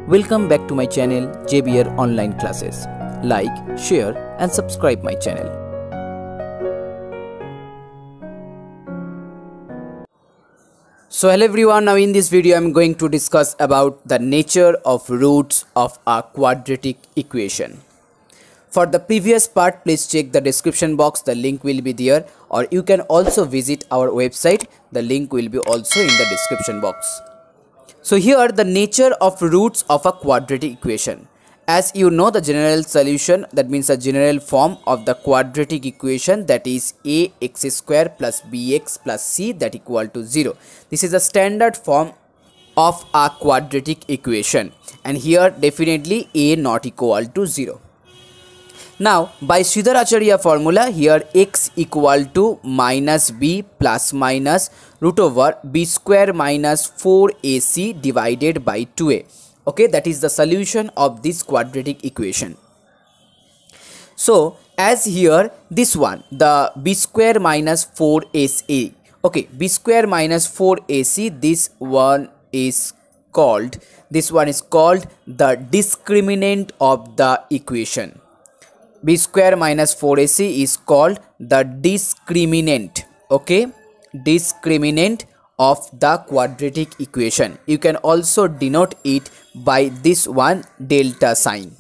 Welcome back to my channel JBR Online Classes. Like, share and subscribe my channel. So hello everyone, now in this video I am going to discuss about the nature of roots of a quadratic equation. For the previous part, please check the description box, the link will be there, or you can also visit our website, the link will be also in the description box. So here the nature of roots of a quadratic equation. As you know, the general solution, that means the general form of the quadratic equation, that is ax square plus bx plus c that equal to 0. This is the standard form of a quadratic equation, and here definitely a not equal to 0. Now by Sridhar Acharya formula, here x equal to minus b plus minus root over b square minus 4ac divided by 2a. Okay, that is the solution of this quadratic equation. So as here this one, the b square minus 4ac, okay, b square minus 4ac, this one is called the discriminant of the equation. B square minus 4ac is called the discriminant, okay, discriminant of the quadratic equation. You can also denote it by this one, delta sign.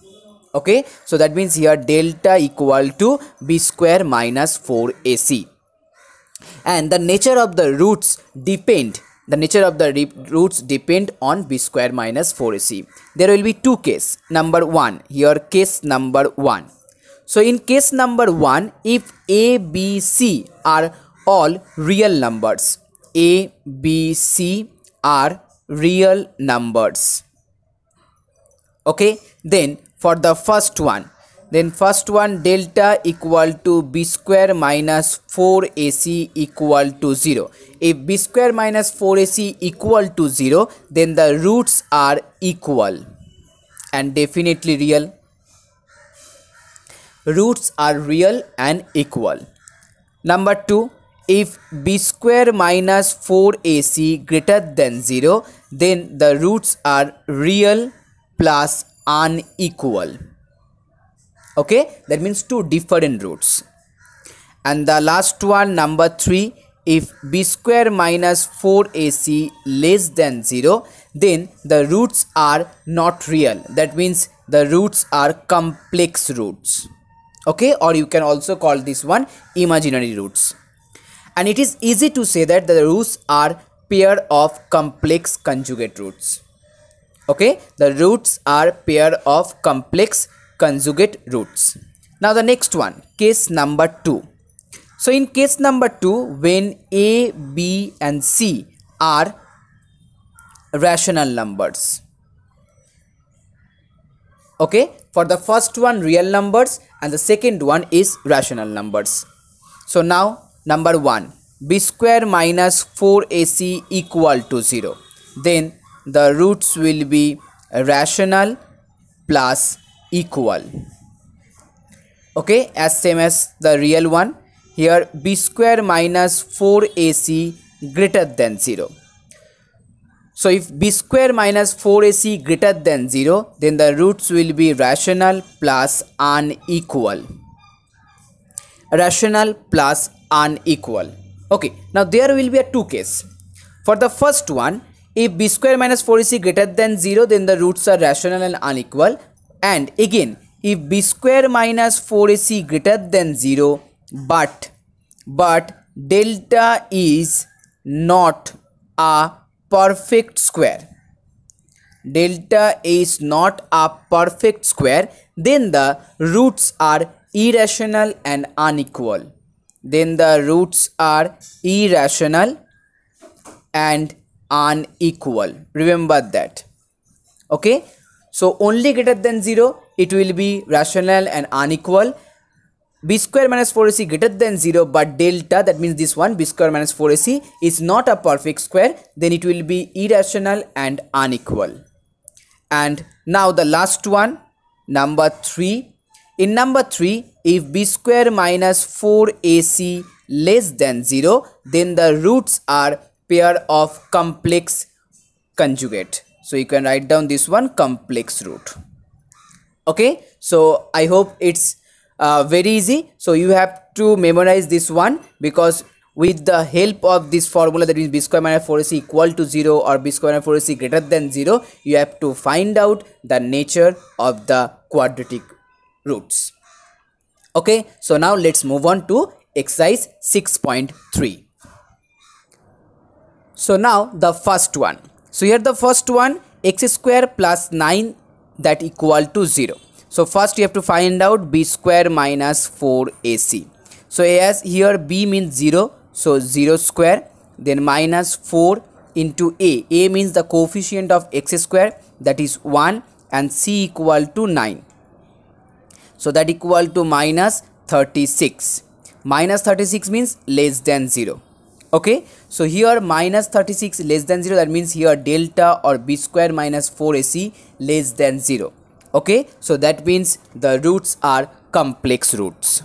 Okay, so that means here delta equal to b square minus 4ac, and the nature of the roots depend on b square minus 4ac. There will be two cases. Number one, here case number one. So in case number 1, if a, b, c are all real numbers, a, b, c are real numbers, okay, then for the first one, delta equal to b square minus 4ac equal to 0. If b square minus 4ac equal to 0, then the roots are equal and definitely real. Roots are real and equal. Number 2, if b square minus 4ac greater than 0, then the roots are real plus unequal. Okay, that means two different roots. And the last one, number 3, if b square minus 4ac less than 0, then the roots are not real. That means the roots are complex roots. Okay, or you can also call this one imaginary roots. And it is easy to say that the roots are pair of complex conjugate roots. Okay, the roots are pair of complex conjugate roots. Now the next one, case number 2. So in case number 2, when a, b and c are rational numbers. Okay, for the first one real numbers and the second one is rational numbers. So now number 1, b square minus 4ac equal to 0, then the roots will be rational plus equal. Okay, as same as the real one. Here b square minus 4ac greater than 0. So if b square minus 4ac greater than 0, then the roots will be rational plus unequal. Rational plus unequal. Okay, now there will be a two case. For the first one, if b square minus 4ac greater than 0, then the roots are rational and unequal. And again, if b square minus 4ac greater than 0, but delta is not a perfect square, delta is not a perfect square, then the roots are irrational and unequal. Then the roots are irrational and unequal. Remember that. Okay, so only greater than 0 it will be rational and unequal. B square minus 4ac greater than 0, but delta, that means this one, b square minus 4ac is not a perfect square, then it will be irrational and unequal. And now the last one, number 3. In number 3, if b square minus 4ac less than 0, then the roots are pair of complex conjugate. So you can write down this one complex root. Okay, so I hope it's very easy. So you have to memorize this one, because with the help of this formula, that means b square minus 4ac equal to 0 or b square minus 4ac greater than 0, you have to find out the nature of the quadratic roots. Okay, so now let's move on to exercise 6.3. So now the first one. So here the first one, x square plus 9 that equal to 0. So first you have to find out b square minus 4ac. So as here b means 0, so 0 square, then minus 4 into a. A means the coefficient of x square, that is 1, and c equal to 9. So that equal to minus 36. Minus 36 means less than 0. Okay, so here minus 36 less than 0, that means here delta or b square minus 4ac less than 0. Okay, so that means the roots are complex roots,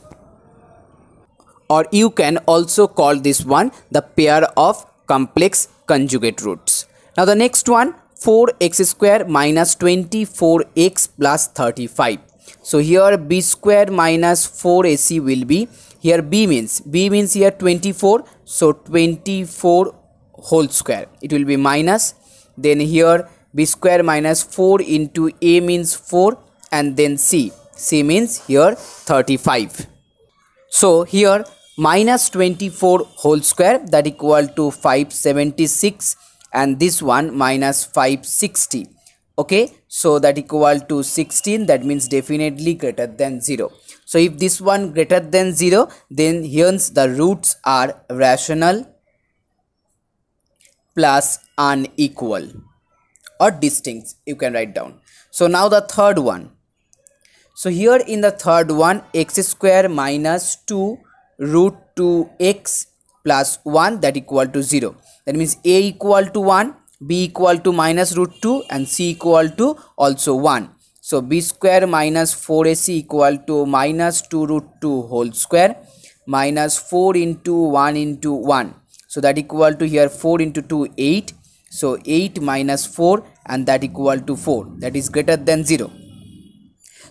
or you can also call this one the pair of complex conjugate roots. Now the next one, 4x square minus 24x plus 35. So here b square minus 4ac will be, here b means here 24, so 24 whole square, it will be minus, then here b square minus 4 into a means 4, and then c means here 35. So here minus 24 whole square, that equal to 576, and this one minus 560. Okay, so that equal to 16, that means definitely greater than 0. So if this one greater than 0, then hence the roots are rational plus unequal or distinct, you can write down. So now the third one. So here in the third one, x square minus 2 root 2x plus 1 that equal to 0. That means a equal to 1, b equal to minus root 2, and c equal to also 1. So b square minus 4ac equal to minus 2 root 2 whole square minus 4 into 1 into 1. So that equal to here 4 into 2, 8. So 8 minus 4, and that equal to 4, that is greater than 0.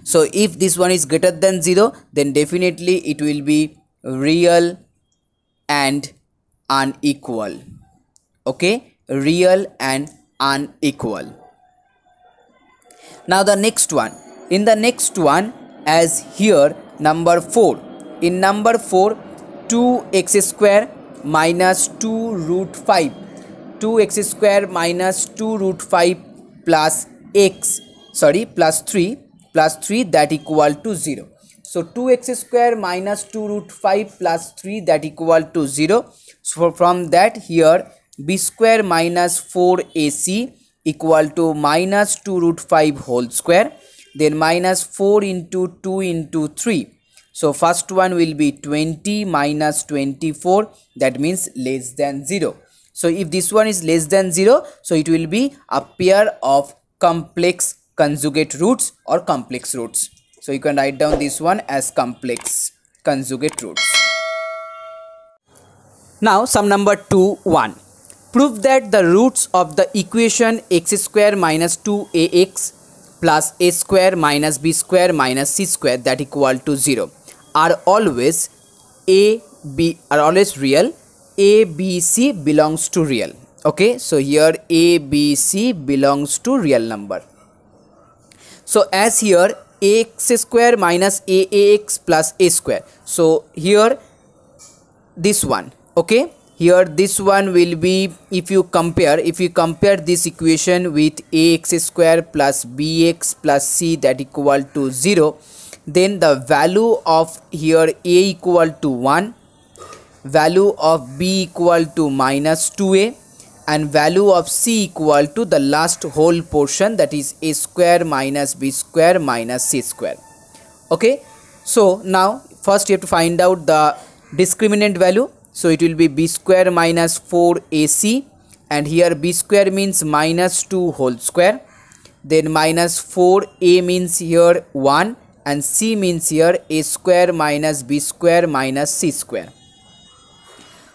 So if this one is greater than 0, then definitely it will be real and unequal. Okay, real and unequal. Now the next one, in the next one, as here number 4, in number 4, 2x square minus 2 root 5, 2x square minus 2 root 5 plus plus 3 that equal to 0. So 2x square minus 2 root 5 plus 3 that equal to 0. So from that, here b square minus 4ac equal to minus 2 root 5 whole square, then minus 4 into 2 into 3. So first one will be 20 minus 24, that means less than 0. So if this one is less than 0, so it will be a pair of complex conjugate roots or complex roots. So you can write down this one as complex conjugate roots. Now sum number 2(1). Prove that the roots of the equation x square minus 2ax plus a square minus b square minus c square that equal to 0 are always real. A, B, C belongs to real. Okay, so here A, B, C belongs to real number. So as here ax square minus aax plus a square. So here this one, okay, here this one will be, if you compare this equation with ax square plus bx plus c that equal to 0, then the value of here a equal to 1, value of b equal to minus 2a, and value of c equal to the last whole portion, that is a square minus b square minus c square. Okay, so now first you have to find out the discriminant value. So it will be b square minus 4ac, and here b square means minus 2 whole square, then minus 4a means here 1, and c means here a square minus b square minus c square.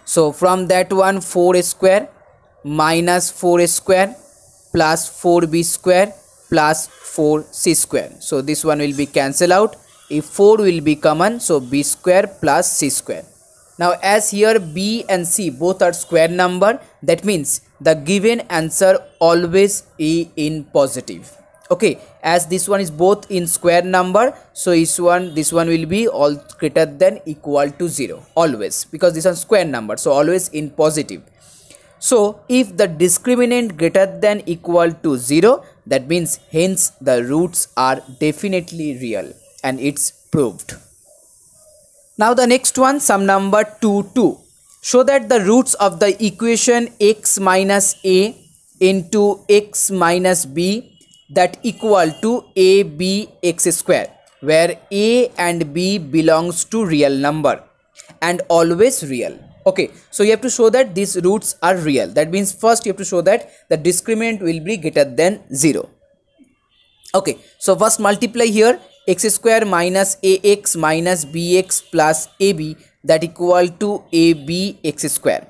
So from that one, 4 square minus 4 square plus 4b square plus 4c square. So this one will be cancel out. If 4 will be common, so b square plus c square. Now as here b and c both are square number, that means the given answer always is in positive. Okay, as this one is both in square number, so this one will be all greater than equal to 0 always, because this is square number, so always in positive. So if the discriminant greater than equal to 0, that means hence the roots are definitely real, and it's proved. Now the next one, sum number 2. Show that the roots of the equation x minus a into x minus b that equal to ab x square, where a and b belongs to real number and always real. Okay, so you have to show that these roots are real. That means first you have to show that the discriminant will be greater than 0. Okay, so first multiply here x square minus ax minus bx plus ab that equal to ab x square.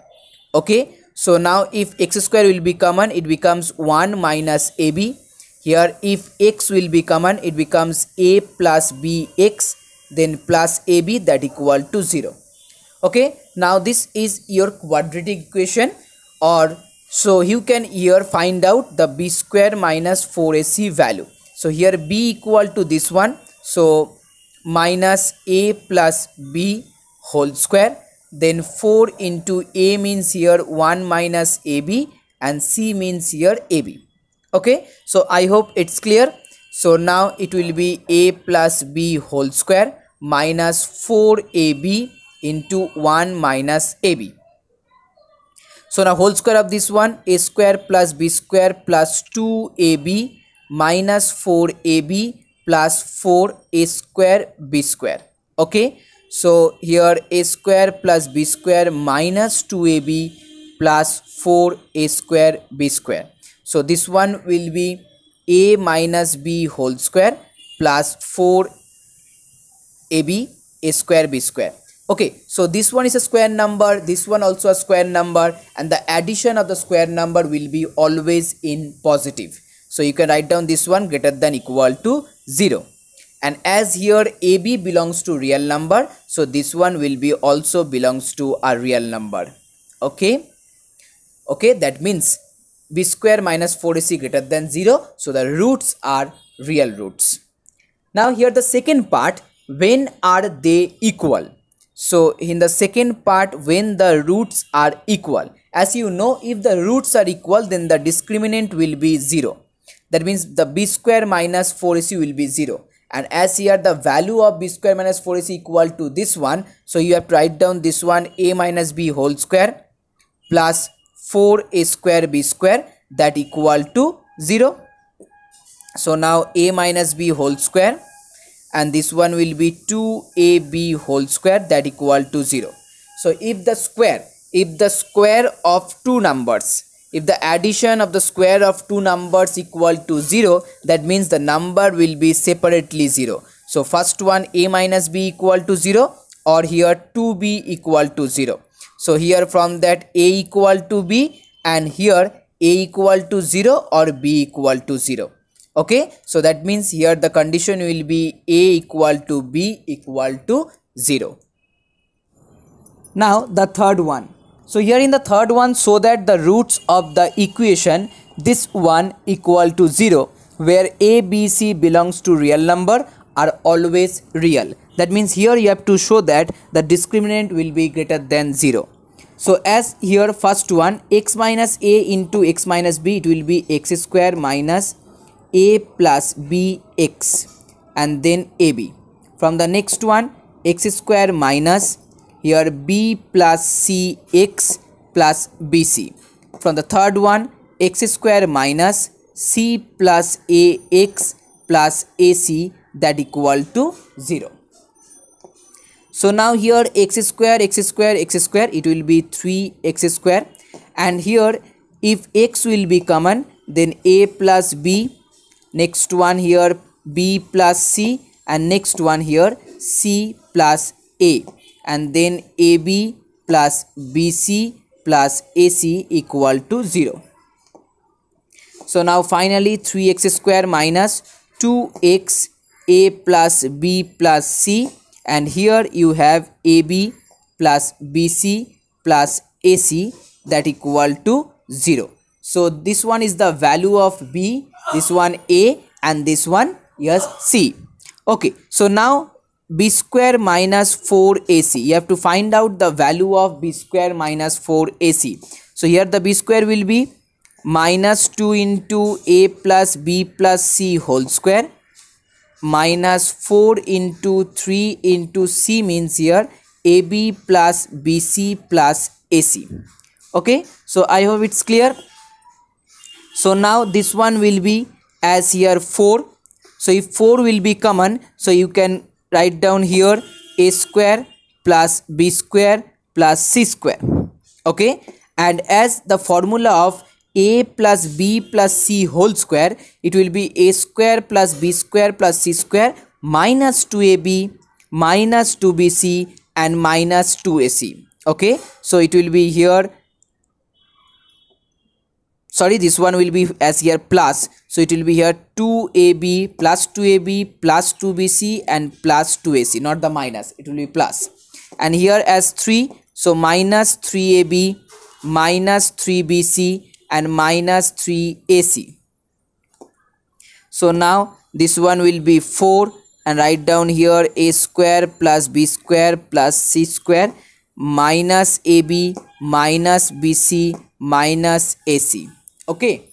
Okay, so now if x square will be common, it becomes 1 minus ab. Here if x will be common, it becomes a plus bx, then plus ab that equal to 0. Okay, now this is your quadratic equation, or so you can here find out the b square minus 4ac value. So here b equal to this one, so minus a plus b whole square, then 4 into a means here 1 minus ab and c means here ab. Okay, so I hope it's clear. So now it will be a plus b whole square minus 4ab into 1 minus ab. So now whole square of this one, a square plus b square plus 2ab minus 4ab plus 4a square b square. Okay, so here a square plus b square minus 2ab plus 4a square b square. So this one will be a minus b whole square plus 4ab a square b square. Okay, so this one is a square number, this one also a square number, and the addition of the square number will be always in positive. So you can write down this one greater than equal to 0. And as here ab belongs to real number, so this one will be also belongs to a real number. Okay, okay, that means b square minus 4ac greater than 0, so the roots are real roots. Now here the second part, when are they equal? So in the second part, when the roots are equal, as you know, if the roots are equal, then the discriminant will be 0. That means the b square minus 4ac will be 0. And as here the value of b square minus 4ac equal to this one, so you have to write down this one, a minus b whole square plus 4a square b square that equal to 0. So now a minus b whole square, and this one will be 2ab whole square that equal to 0. So if the square of two numbers, if the addition of the square of two numbers equal to 0, that means the number will be separately 0. So first one, a minus b equal to 0, or here 2b equal to 0. So here from that a equal to b, and here a equal to 0 or b equal to 0. Okay, so that means here the condition will be a equal to b equal to 0. Now the third one. So here in the third one, so that the roots of the equation this one equal to 0, where a, b, c belongs to real number, are always real. That means here you have to show that the discriminant will be greater than 0. So as here first one, x minus a into x minus b, it will be x square minus a plus bx and then ab. From the next one, x square minus here b plus cx plus bc. From the third one, x square minus c plus ax plus ac that equal to 0. So now here x square, it will be 3x square, and here if x will be common, then a plus b, next one here b plus c, and next one here c plus a, and then ab plus bc plus ac equal to 0. So now finally 3x square minus 2x a plus b plus c, and here you have ab plus bc plus ac that equal to 0. So this one is the value of b, this one a, and this one yes c. Okay, so now b square minus 4ac, you have to find out the value of b square minus 4ac. So here the b square will be minus 2 into a plus b plus c whole square minus 4 into 3 into c, means here ab plus bc plus ac. Okay, so I hope it's clear. So now this one will be as here 4. So if 4 will be common, so you can write down here a square plus b square plus c square. Okay, and as the formula of a plus b plus c whole square, it will be a square plus b square plus c square minus 2ab minus 2bc and minus 2ac. Okay, so it will be here, sorry, this one will be as here plus, so it will be here 2ab plus 2ab plus 2bc and plus 2ac, not the minus, it will be plus. And here as 3, so minus 3ab minus 3bc and minus 3ac. So now this one will be 4, and write down here a square plus b square plus c square minus ab minus bc minus ac. Okay,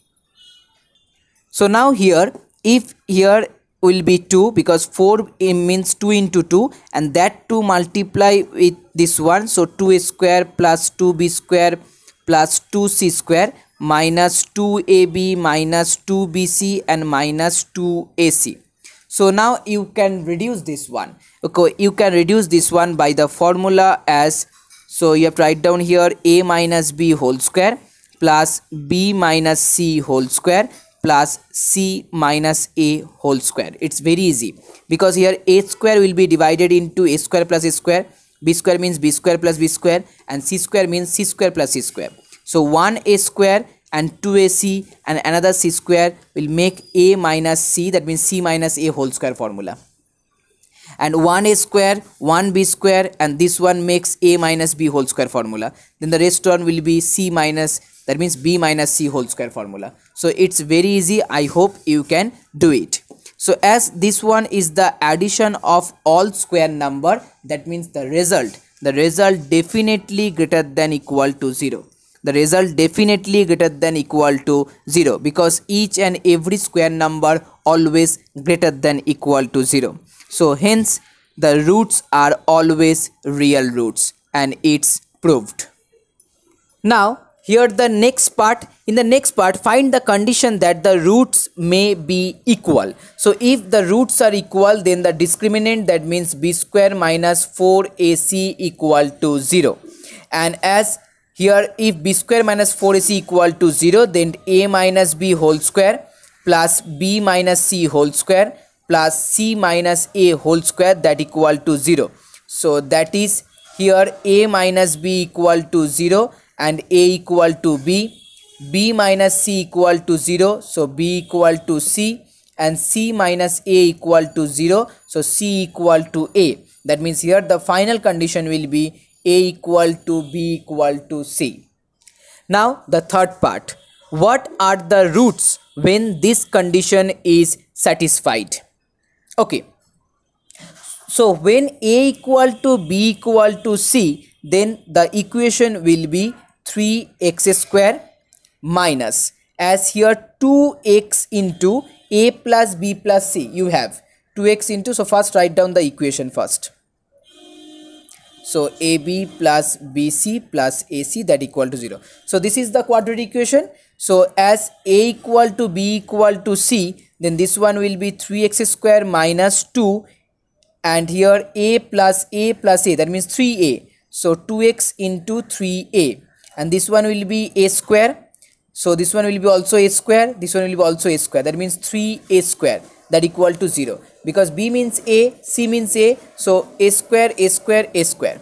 so now here if here will be 2, because 4 means 2 into 2, and that 2 multiply with this one, so 2a square plus 2b square plus 2c square minus 2ab minus 2bc and minus 2ac. So now you can reduce this one. Okay, you can reduce this one by the formula as, so you have to write down here a minus b whole square plus b minus c whole square plus c minus a whole square. It's very easy, because here a square will be divided into a square plus a square, b square means b square plus b square, and c square means c square plus c square. So 1a square and 2ac and another c square will make a minus c, that means c minus a whole square formula. And 1a square, 1b square, and this one makes a minus b whole square formula. Then the rest one will be c minus, that means b minus c whole square formula. So it's very easy. I hope you can do it. So as this one is the addition of all square number, that means the result definitely greater than equal to 0. The result definitely greater than equal to 0, because each and every square number always greater than equal to 0. So hence the roots are always real roots, and it's proved. Now here the next part, in the next part find the condition that the roots may be equal. So if the roots are equal, then the discriminant, that means b square minus 4ac equal to 0. And as here if b square minus 4ac equal to 0, then a minus b whole square plus b minus c whole square plus c minus a whole square, that equal to 0. So that is here a minus b equal to 0 and a equal to b, b minus c equal to 0, so b equal to c, and c minus a equal to 0, so c equal to a. That means here the final condition will be a equal to b equal to c. Now the third part, what are the roots when this condition is satisfied? Okay, so when a equal to b equal to c, then the equation will be 3x square minus, as here 2x into a plus b plus c, you have 2x into, so first write down the equation first. So ab plus bc plus ac, that equal to 0. So this is the quadratic equation. So as a equal to b equal to c, then this one will be 3x square minus 2, and here a, that means 3a, so 2x into 3a, and this one will be a square, so this one will be also a square, this one will be also a square, that means 3a square, that equal to 0, because b means a, c means a, so a square, a square, a square.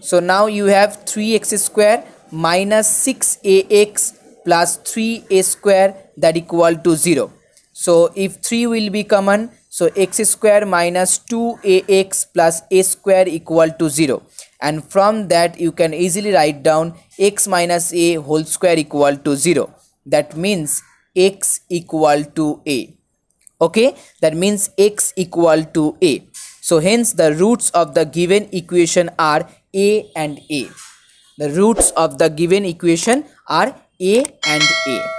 So now you have 3x square minus 6ax plus 3a square that equal to 0. So if 3 will be common, so x square minus 2ax plus a square equal to 0, and from that you can easily write down x minus a whole square equal to 0. That means x equal to a. Okay, that means x equal to a. So hence the roots of the given equation are a and a. The roots of the given equation are a and a.